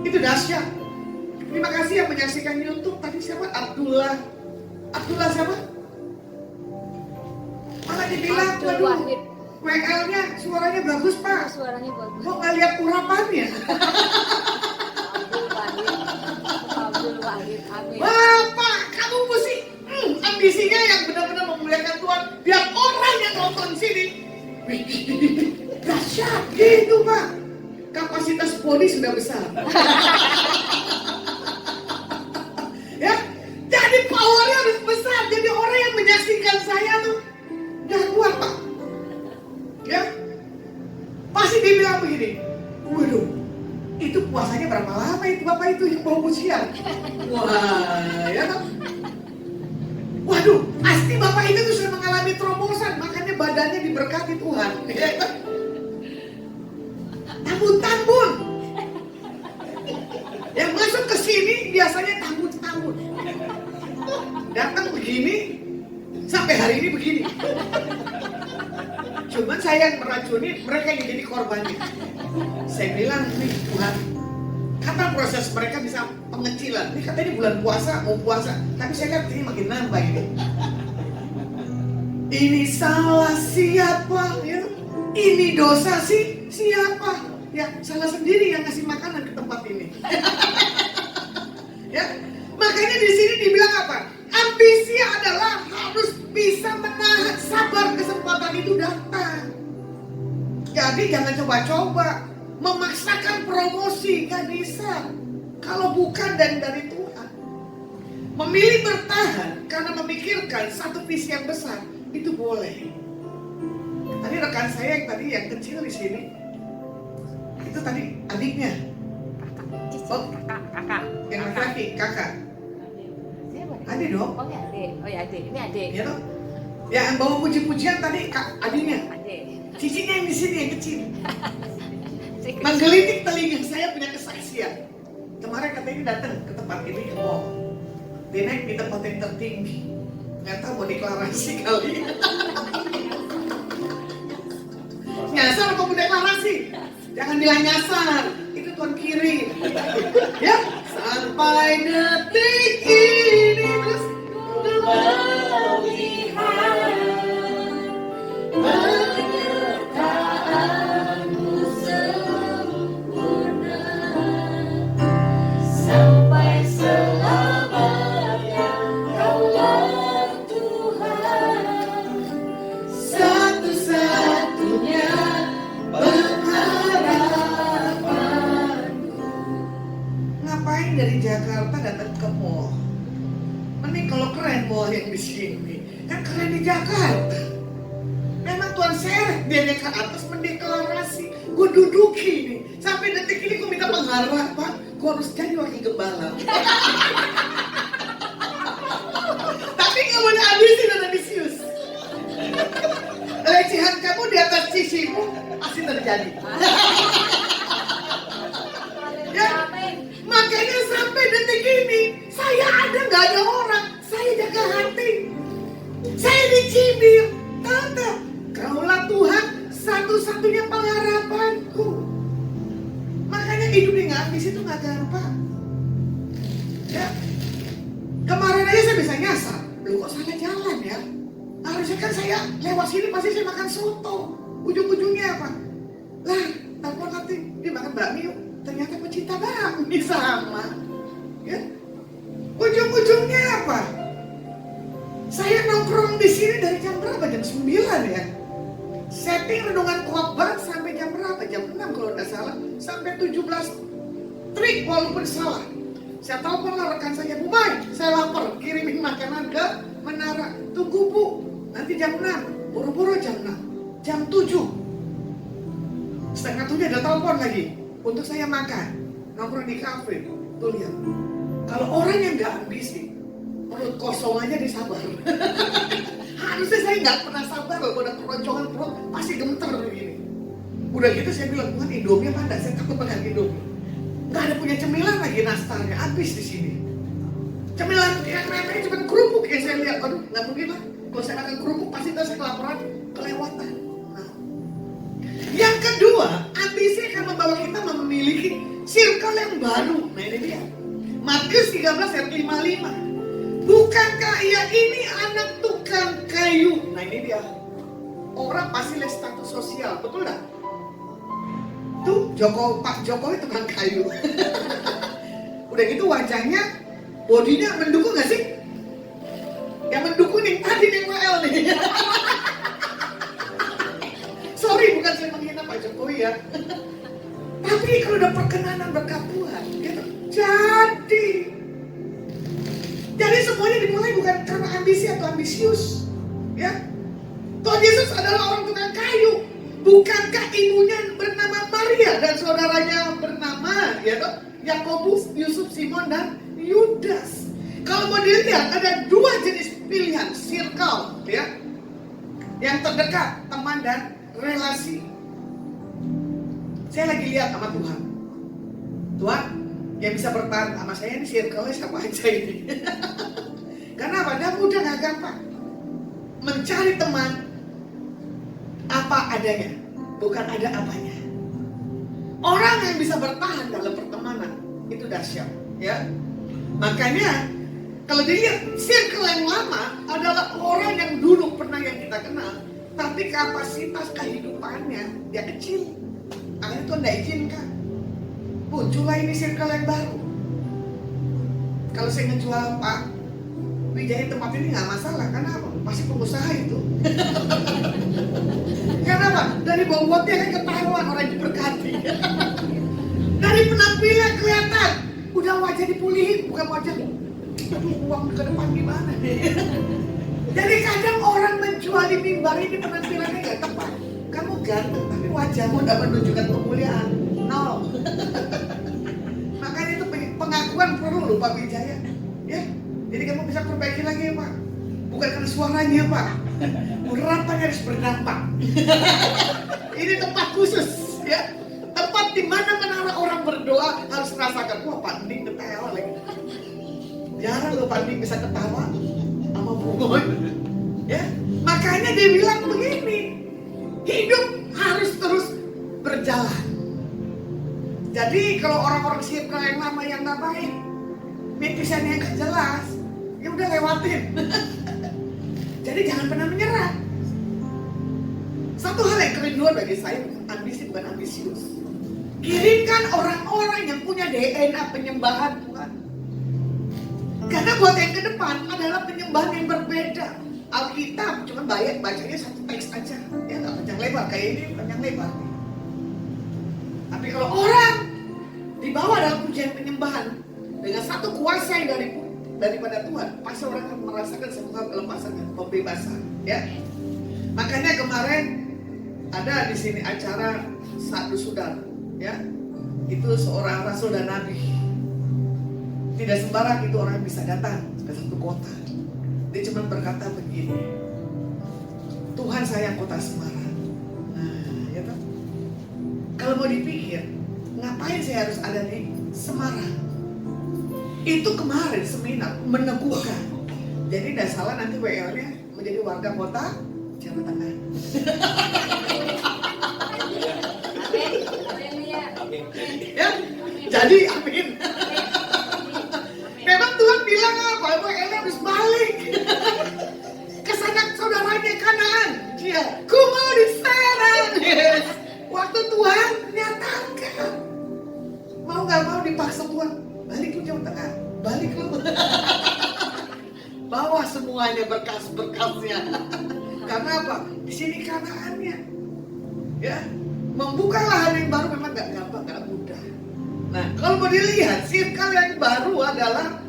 itu dahsyat. Terima kasih yang menyaksikan YouTube tadi siapa? Abdullah siapa? Malah dibilang, waduh, WL-nya suaranya bagus Pak. Suaranya bagus. Kok nggak lihat urapannya? Abdul Wahid, amin. Bapak, kamu mesti ambisinya yang benar-benar memuliakan Tuhan. Biar orang yang nonton sini, dahsyat gitu Pak. Kapasitas body sudah besar. Ya, jadi powernya harus besar. Jadi orang yang menyaksikan saya tuh gak kuat Pak. Ya, pasti dibilang begini, waduh, itu puasanya berapa lama itu Bapak itu yang bawa pujian? Wah, ya kan? Waduh, pasti Bapak itu tuh sudah mengalami terobosan, makanya badannya diberkati Tuhan. Ya kan? Tambun-tambun. Yang masuk ke sini biasanya tambun-tambun. Datang begini, sampai hari ini begini. Cuman saya yang meracuni, mereka yang jadi korbannya. Saya bilang, nih Tuhan, kapan proses mereka bisa pengecilan? Ini katanya bulan puasa, mau puasa. Tapi saya lihat ini makin nambah ini. Ini salah siapa? Ya? Ini dosa sih siapa? Ya, salah sendiri yang ngasih makanan ke tempat ini. Ya, makanya di sini dibilang apa? Ambisi adalah harus bisa menahan, sabar kesempatan itu datang. Jadi jangan coba-coba memaksakan promosi, gak bisa. Kalau bukan dari Tuhan. Memilih bertahan karena memikirkan satu visi yang besar, itu boleh. Tadi rekan saya yang kecil di sini, itu tadi adiknya. Oh, Kakak. yang laki-laki, kakak. Siapa? Adik dong. Oh ya adik. Oh ya adik. Ini adik. Ya toh? Yang bawa puji-pujian tadi adiknya. Adik. Cicinya yang di sini yang kecil. Si kecil. Menggelitik telinga saya punya kesaksian. Kemarin katanya datang ke tempat ini ke mall. Dia naik di tempat yang tertinggi. Nggak tahu mau deklarasi kali. Nyasar apa mau deklarasi? Jangan bilang nyasar. Itu Tuhan kirim. Ya, sampai detik ini terus penyertaanmu sempurna sampai selamanya Kaulah Tuhan satu-satunya pengharapanku. ngapain dari Jakarta datang ke mall? Mending kalau keren mall yang di sini. Kan keren di Jakarta. Memang Tuhan seret dia ke atas mendeklarasi. Gue duduki nih. Sampai detik ini gue minta pengharapan. Gue harus jadi wakil gembala. Tapi gak boleh habisin dan ambisius. Pelecehan kamu di atas sisimu pasti terjadi. Ya, makanya sampai detik ini saya ada nggak ada orang, saya jaga hati, saya dicibir, tetap Kaulah Tuhan satu-satunya pengharapanku. Makanya hidup di ngabis itu nggak gampang. Ya, kemarin aja saya bisa nyasar, lu kok salah jalan ya? Harusnya kan saya lewat sini pasti saya makan soto, ujung-ujungnya apa? Lah, telepon nanti dia makan bakmi yuk. Ternyata pecinta bakmi sama, ya. Ujung-ujungnya apa? Saya nongkrong di sini dari jam berapa? Jam 9 ya. Setting renungan khotbah sampai jam berapa? Jam 6 kalau tidak salah. Sampai 17 trik walaupun salah. Saya telepon lah rekan saya, Bu Mai, saya lapar, kirimin makanan ke Menara. Tunggu Bu, nanti jam 6. Buru-buru jam 6. Jam 7. Setengah 7 ada telepon lagi. Untuk saya makan, nongkrong di kafe. Tuh lihat, kalau orang yang gak ambisi, perut kosong aja disabar. Harusnya saya gak pernah sabar loh, udah keroncongan perut pasti gemeter begini. Udah gitu saya bilang, Tuhan Indomie apa enggak? Saya takut makan Indomie. Gak ada punya cemilan lagi nastarnya, habis di sini. Cemilan yang remeh cuma kerupuk yang saya lihat, aduh gak mungkin lah. Kalau saya makan kerupuk pasti saya kelaparan, kelewatan. Yang kedua, ambisi akan membawa kita memiliki circle yang baru. Nah ini dia. Matius 13 ayat 55. Bukankah ia ini anak tukang kayu? Nah ini dia. Orang pasti lihat status sosial, betul gak? Tuh Pak Jokowi tukang kayu. Udah gitu wajahnya, bodinya mendukung gak sih? Yang mendukung nih, tadi nih WL nih. Sorry, bukan saya menghina Pak Jokowi ya. Tapi kalau udah perkenanan berkat Tuhan, gitu. Jadi semuanya dimulai bukan karena ambisi atau ambisius, ya. Tuhan Yesus adalah orang tukang kayu. Bukankah ibunya bernama Maria dan saudaranya bernama, ya toh, Yakobus, Yusuf, Simon dan Yudas. Kalau mau dilihat ada dua jenis pilihan circle, ya. Yang terdekat, teman dan relasi. Saya lagi lihat sama Tuhan. Tuhan, yang bisa bertahan sama saya ini circle-nya siapa aja ini? Karena apa? Gak mudah, gak gampang. Mencari teman apa adanya, bukan ada apanya. Orang yang bisa bertahan dalam pertemanan itu dahsyat, ya. Makanya kalau dilihat circle yang lama adalah orang yang dulu pernah yang kita kenal, tapi kapasitas kehidupannya dia kecil. Akhirnya Tuhan tidak izinkan. Muncullah ini circle yang baru. Kalau saya ngejual Pak Wijaya tempat ini nggak masalah, karena apa? Pasti pengusaha itu. Karena apa? Dari bobotnya kan ketahuan orang yang diberkati. Dari penampilan kelihatan, udah wajah dipulihin, bukan wajah aduh uang ke depan gimana nih. Jadi kadang orang menjual di mimbar ini penampilannya gak tepat. Kamu ganteng tapi wajahmu gak menunjukkan kemuliaan. No. Makanya itu pengakuan perlu loh Pak Wijaya. Ya, jadi kamu bisa perbaiki lagi ya Pak. Bukan karena suaranya Pak. Urapannya harus berdampak. Ini tempat khusus ya. Tempat di mana menara orang berdoa harus merasakan. Wah Pak Ning ketawa lagi. Jarang loh Pak Ning bisa ketawa sama Bungoy. Ya, makanya dia bilang begini. Hidup harus terus berjalan. Jadi kalau orang-orang sirkel yang lama yang nggak baik, netizen yang nggak jelas, ya udah lewatin. Jadi jangan pernah menyerah. Satu hal yang kerinduan bagi saya bukan ambisi, bukan ambisius. Kirimkan orang-orang yang punya DNA penyembahan Tuhan. Karena buat yang ke depan adalah penyembahan yang berbeda. Alkitab cuma bacanya satu teks aja, ya nggak panjang lebar kayak ini panjang lebar. Tapi kalau orang dibawa dalam pujian penyembahan dengan satu kuasa yang daripada Tuhan, pasti orang akan merasakan sebuah kelepasan dan pembebasan. Ya, makanya kemarin ada di sini acara Satu Saudara, ya, itu seorang rasul dan nabi. Tidak sembarang itu orang bisa datang ke satu kota. Dia cuma berkata begini, Tuhan sayang kota Semarang. Nah, ya kan? Kalau mau dipikir, ngapain saya harus ada di Semarang? Itu kemarin seminar meneguhkan. Jadi tidak salah nanti WL-nya menjadi warga kota Jawa Tengah. Ya, jadi amin. Memang Tuhan bilang apa? WL-nya harus balik ke sanak saudaranya Kanaan. Ya, ku mau di sana. Waktu Tuhan nyatakan, mau nggak mau dipaksa Tuhan, balik lu Jawa Tengah, balik lu. Bawa semuanya berkas-berkasnya. Karena apa? Di sini Kanaannya. Ya, membuka lahan yang baru memang nggak gampang, nggak mudah. Nah, kalau mau dilihat, circle yang baru adalah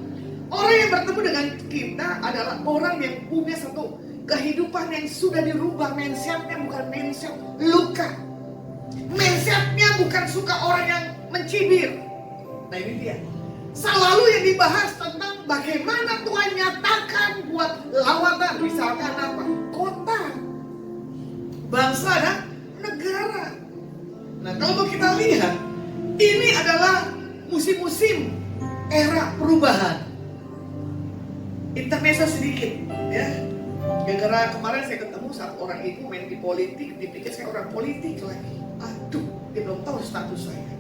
orang yang bertemu dengan kita adalah orang yang punya satu kehidupan yang sudah dirubah. Mindsetnya bukan mindset luka. Mindsetnya bukan suka orang yang mencibir. Nah ini dia. Selalu yang dibahas tentang bagaimana Tuhan nyatakan buat lawatan. Misalkan apa? Kota, bangsa dan negara. Nah kalau kita lihat, ini adalah musim-musim era perubahan. Intermezzo sedikit, ya. Gara-gara kemarin saya ketemu satu orang ibu main di politik, dipikir saya orang politik lagi. Aduh, dia belum tahu status saya.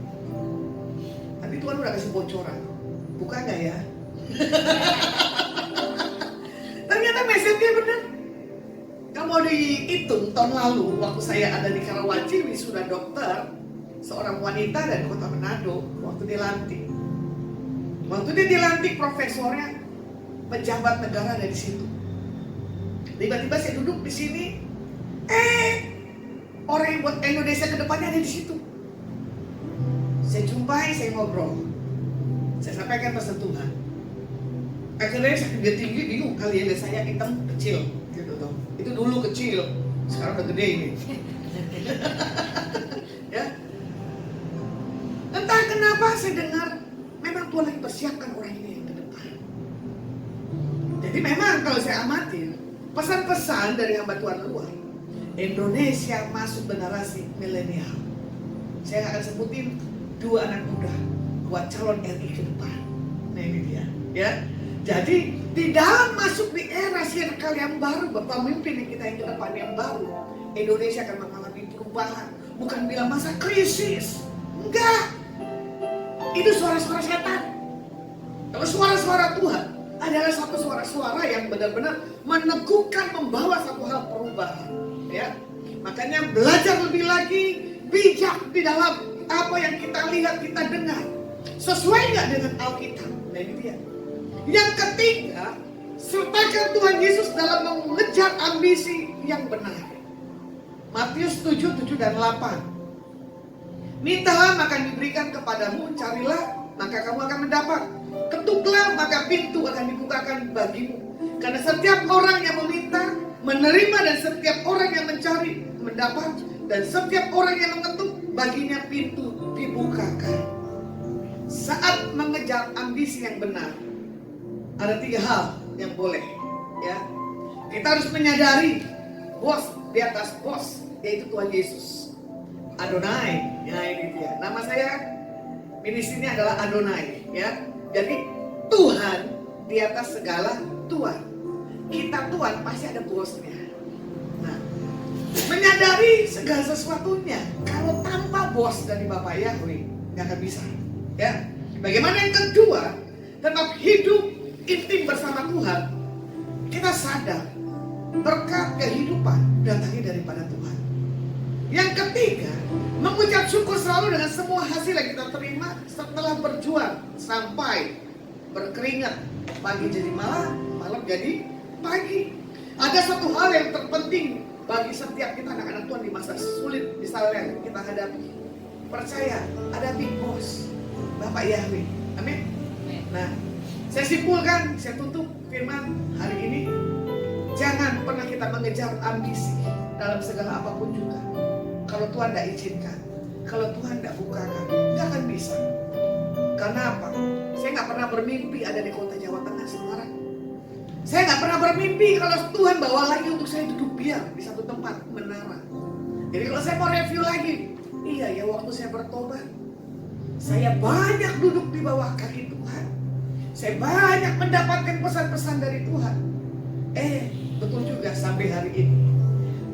Tapi Tuhan udah kasih bocoran. Buka nggak ya? Ternyata message-nya benar. Kalau dihitung tahun lalu, waktu saya ada di Karawaci, wisuda dokter, seorang wanita dari kota Manado, waktu dilantik. Waktu dia dilantik, profesornya, pejabat negara dari situ. Tiba-tiba saya duduk di sini, orang yang buat Indonesia ke depannya ada di situ. Saya jumpai, saya ngobrol. Saya sampaikan pesan Tuhan. Akhirnya dia tinggi, bingung kali ya, saya hitam kecil, gitu tuh. Itu dulu kecil, sekarang udah gede ini. Ya. Entah kenapa saya dengar, memang Tuhan lagi persiapkan orang ini yang ke depan. Jadi memang kalau saya amatin, pesan-pesan dari hamba Tuhan luar, Indonesia masuk generasi milenial. Saya akan sebutin 2 anak muda buat calon RI ke depan. Nah ini dia, ya. Jadi di dalam masuk di era circle yang baru, pemimpin kita yang ke depan yang baru, Indonesia akan mengalami perubahan. Bukan bilang masa krisis, enggak. Itu suara-suara setan. Kalau suara-suara Tuhan adalah satu suara-suara yang benar-benar meneguhkan, membawa satu hal perubahan. Ya, makanya belajar lebih lagi, bijak di dalam apa yang kita lihat, kita dengar. Sesuai nggak dengan Alkitab? Nah ini dia. Yang ketiga, sertakan Tuhan Yesus dalam mengejar ambisi yang benar. Matius 7, 7 dan 8. Mintalah maka diberikan kepadamu, carilah maka kamu akan mendapat, Ketuklah maka pintu akan dibukakan bagimu. Karena setiap orang yang meminta, menerima, dan setiap orang yang mencari, mendapat, dan setiap orang yang mengetuk, baginya pintu dibukakan. Saat mengejar ambisi yang benar, ada 3 hal yang boleh, ya. Kita harus menyadari bos di atas bos, yaitu Tuhan Yesus. Adonai, ya ini dia. Nama saya di sini adalah Adonai, ya. Jadi Tuhan di atas segala Tuhan. Kita Tuhan pasti ada bosnya. Nah, menyadari segala sesuatunya. Kalau tanpa bos dari Bapak Yahweh, nggak akan bisa. Ya. Bagaimana yang kedua, tetap hidup intim bersama Tuhan. Kita sadar berkat kehidupan datangnya daripada Tuhan. Yang ketiga, mengucap syukur selalu dengan semua hasil yang kita terima setelah berjuang sampai berkeringat. Pagi jadi malam, malam jadi pagi. Ada satu hal yang terpenting bagi setiap kita anak-anak Tuhan di masa sulit misalnya yang kita hadapi. Percaya, ada big boss, Bapak Yahweh. Amin. Nah, saya simpulkan, saya tutup firman hari ini. Jangan pernah kita mengejar ambisi dalam segala apapun juga. Kalau Tuhan tidak izinkan, kalau Tuhan tidak bukakan, nggak akan bisa. Karena apa? Saya nggak pernah bermimpi ada di kota Jawa Tengah Semarang. Saya nggak pernah bermimpi kalau Tuhan bawa lagi untuk saya duduk diam di satu tempat menara. Jadi kalau saya mau review lagi, iya ya waktu saya bertobat, saya banyak duduk di bawah kaki Tuhan. Saya banyak mendapatkan pesan-pesan dari Tuhan. Betul juga sampai hari ini.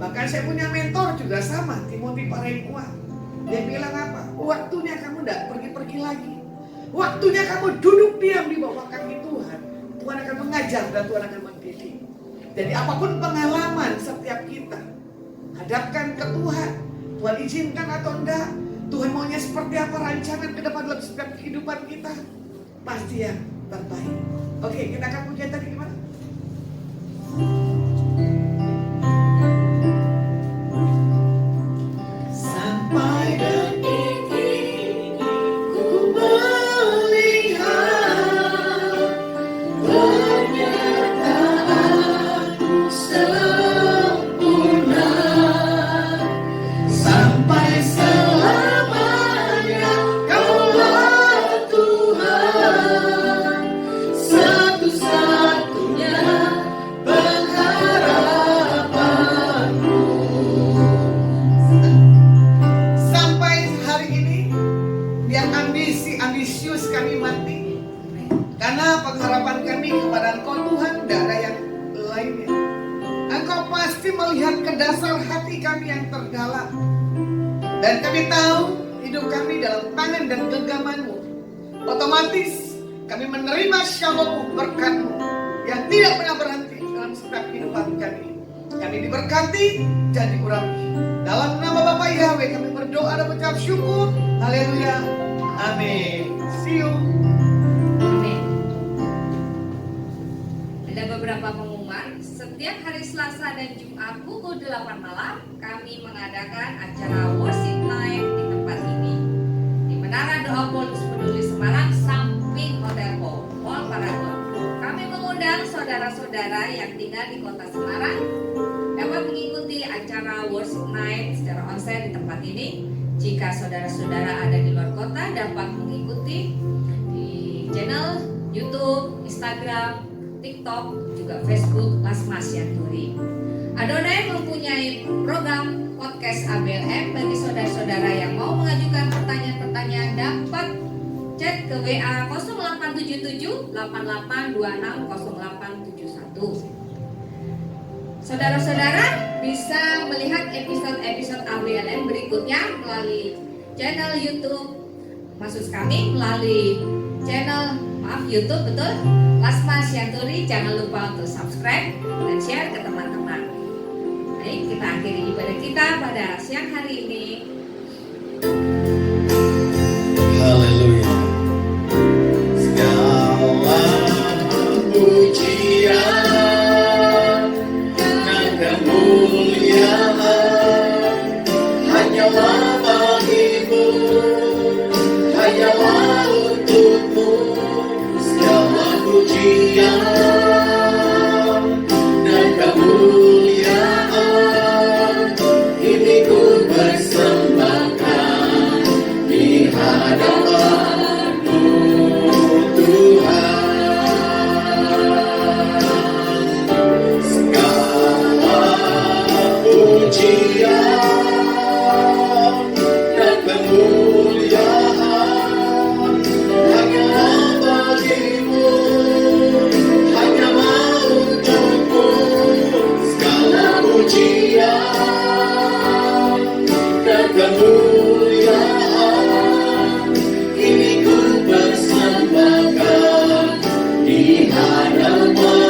Bahkan saya punya mentor juga sama, Timothy Parengkuah. Dia bilang apa? Waktunya kamu tidak pergi-pergi lagi. Waktunya kamu duduk diam di bawah kaki Tuhan. Tuhan akan mengajar dan Tuhan akan mendidik. Jadi apapun pengalaman setiap kita, hadapkan ke Tuhan. Tuhan izinkan atau enggak, Tuhan maunya seperti apa rancangan ke depan dalam setiap kehidupan kita, pasti yang terbaik. Oke, kita akan pujian tadi gimana? Sampai detik ini ku melihat penyertaanmu sempurna. Sampai selamanya Kaulah Tuhan, satu-satunya pengharapanku. Sampai hari ini biar ambisius kami mati, karena pengharapan kami kepada Engkau Tuhan, tidak ada yang lainnya. Engkau pasti melihat ke dasar hati kami yang terdalam, dan kami tahu hidup kami dalam tangan dan genggaman-Mu. Otomatis kami menerima shalom berkat-Mu yang tidak pernah berhenti dalam setiap kehidupan kami. Kami diberkati dan dikurangi. Dalam nama Bapa Yahweh kami berdoa dan mengucap syukur. Haleluya. Amin. See you. Amin. Ada beberapa pengumuman. Setiap hari Selasa dan Jumat pukul 8 malam kami mengadakan acara worship night di tempat ini di Menara Doa Polus Peduli Semarang, samping Hotel Mall Paragon. Kami mengundang saudara-saudara yang tinggal di kota Semarang dapat mengikuti acara worship night secara onsite di tempat ini. Jika saudara-saudara ada di luar kota, dapat mengikuti di channel YouTube, Instagram, TikTok, juga Facebook Lasmas Yanturi. Adonai mempunyai program podcast ABLM bagi saudara-saudara yang mau mengajukan pertanyaan-pertanyaan, dapat chat ke WA 0877 8826 0871. Saudara-saudara bisa melihat episode-episode ABLM berikutnya melalui channel YouTube maksud kami, melalui channel YouTube, betul, Lasmas Yanturi. Jangan lupa untuk subscribe dan share ke teman-teman. Baik, kita akhiri ibadah kita pada siang hari ini. Haleluya. Segala pujian dan kemuliaan hanyalah bagimu, hanyalah untukmu. padamu